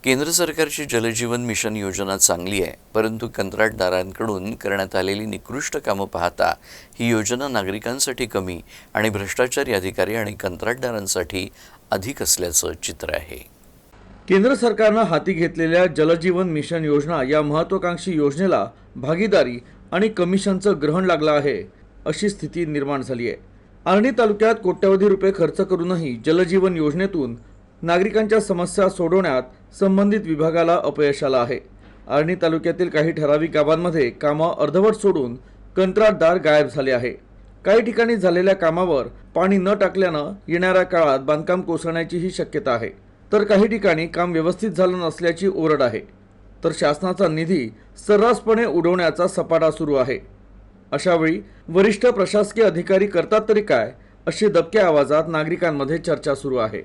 केंद्र सरकारची जलजीवन मिशन योजना चांगली आहे, परंतु कंत्राटदारांकडून करण्यात आलेली निकृष्ट कामं पाहता ही योजना नागरिकांसाठी कमी आणि भ्रष्टाचारी अधिकारी आणि कंत्राटदारांसाठी अधिक असल्याचं चित्र आहे। केंद्र सरकारनं हाती घेतलेल्या जलजीवन मिशन योजना या महत्त्वाकांक्षी योजनेला भागीदारी आणि कमिशनचं ग्रहण लागलं आहे, अशी स्थिती निर्माण झाली आहे। आर्णी तालुक्यात कोट्यवधी रुपये खर्च करूनही जलजीवन योजनेतून नागरिकांच्या समस्या सोडवण्यात संबंधित विभागाला अपयश आलं आहे। आर्णी तालुक्यातील काही ठराविक गावांमध्ये कामं अर्धवट सोडून कंत्राटदार गायब झाले आहे। काही ठिकाणी झालेल्या कामावर पाणी न टाकल्यानं येणाऱ्या काळात बांधकाम कोसळण्याचीही शक्यता आहे, तर काही ठिकाणी काम व्यवस्थित झालं नसल्याची ओरड आहे। तर शासनाचा निधी सर्रासपणे उडवण्याचा सपाटा सुरू आहे। अशावेळी वरिष्ठ प्रशासकीय अधिकारी करतात तरी काय, अशी दबक्या आवाजात नागरिकांमध्ये चर्चा सुरू आहे।